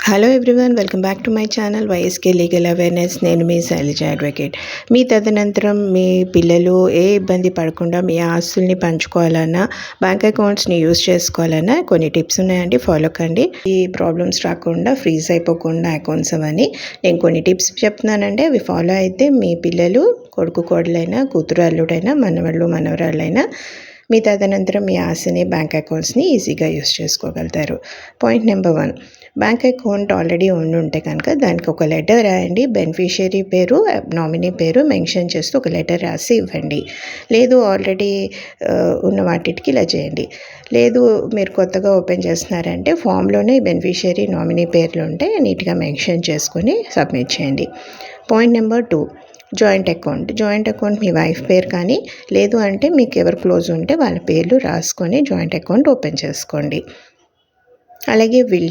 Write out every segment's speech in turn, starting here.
Hello everyone, welcome back to my channel YSK legal awareness. నేను మీ Shailaja advocate. మీ తదనంతరం మీ పిల్లలు ఏ ఇబ్బంది పడకుండా మీ ఆస్తుల్ని పంచుకోవాలన్నా, బ్యాంక్ అకౌంట్స్ని యూజ్ చేసుకోవాలన్నా కొన్ని టిప్స్ ఉన్నాయండి, ఫాలో కండి. ఈ ప్రాబ్లమ్స్ రాకుండా, ఫ్రీజ్ అయిపోకుండా అకౌంట్స్ అవన్నీ నేను కొన్ని టిప్స్ చెప్తున్నానండి. అవి ఫాలో అయితే మీ పిల్లలు, కొడుకు కోడలైనా, కూతురు అల్లుడైనా, మనవాళ్ళు మనవరాళ్ళైనా మీ తదనంతరం మీ ఆస్తిని, బ్యాంక్ అకౌంట్స్ని ఈజీగా యూజ్ చేసుకోగలుగుతారు. Point number 1, bank account already ఉంటే కనుక దానికి ఒక లెటర్ రాయండి. బెనిఫిషియరీ పేరు, నామినీ పేరు మెన్షన్ చేస్తూ ఒక లెటర్ రాసి ఇవ్వండి. లేదు ఆల్రెడీ ఉన్న వాటికి ఇలా చేయండి. లేదు మీరు కొత్తగా ఓపెన్ చేస్తున్నారంటే ఫామ్లోనే బెనిఫిషియరీ, నామినీ పేర్లు ఉంటే నీట్గా మెన్షన్ చేసుకొని సబ్మిట్ చేయండి. పాయింట్ నెంబర్ 2, జాయింట్ అకౌంట్ మీ వైఫ్ పేరు కానీ, లేదు అంటే మీకు ఎవరు క్లోజ్ ఉంటే వాళ్ళ పేర్లు రాసుకొని జాయింట్ అకౌంట్ ఓపెన్ చేసుకోండి. అలాగే విల్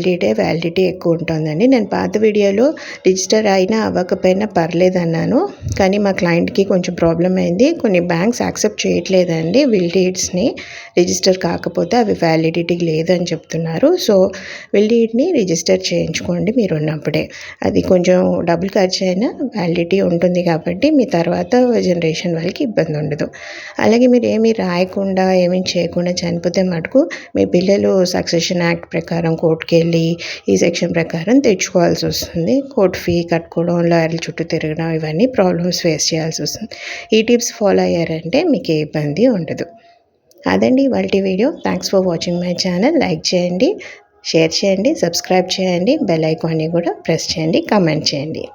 డీడే వ్యాలిడిటీ ఎక్కువ ఉంటుందండి. నేను పాత వీడియోలో రిజిస్టర్ అయినా అవ్వకపోయినా పర్లేదన్నాను, కానీ మా క్లయింట్కి కొంచెం ప్రాబ్లం అయింది. కొన్ని బ్యాంక్స్ యాక్సెప్ట్ చేయట్లేదండి విల్ డీడ్స్ని. రిజిస్టర్ కాకపోతే అవి వ్యాలిడిటీ లేదని చెప్తున్నారు. సో విల్ డీడ్ని రిజిస్టర్ చేయించుకోండి మీరు ఉన్నప్పుడే. అది కొంచెం డబ్బులు ఖర్చు అయినా వ్యాలిడిటీ ఉంటుంది కాబట్టి మీ తర్వాత జనరేషన్ వాళ్ళకి ఇబ్బంది ఉండదు. అలాగే మీరు ఏమీ రాయకుండా, ఏమీ చేయకుండా చనిపోతే మటుకు మీ పిల్లలు సక్సెషన్ యాక్ట్ ప్రకారం కోర్టుకి వెళ్ళి ఈ సెక్షన్ ప్రకారం తెచ్చుకోవాల్సి వస్తుంది. కోర్టు ఫీ కట్టుకోవడం, లాయర్ల చుట్టూ తిరగడం, ఇవన్నీ ప్రాబ్లమ్స్ ఫేస్ చేయాల్సి వస్తుంది. ఈ టిప్స్ ఫాలో అయ్యారంటే మీకు ఏ ఇబ్బంది ఉండదు. అదండి ఇవాళ video. Thanks for watching my channel. Like చేయండి, షేర్ చేయండి, సబ్స్క్రైబ్ చేయండి, బెల్ ఐకాన్ని కూడా ప్రెస్ చేయండి, కామెంట్ చేయండి.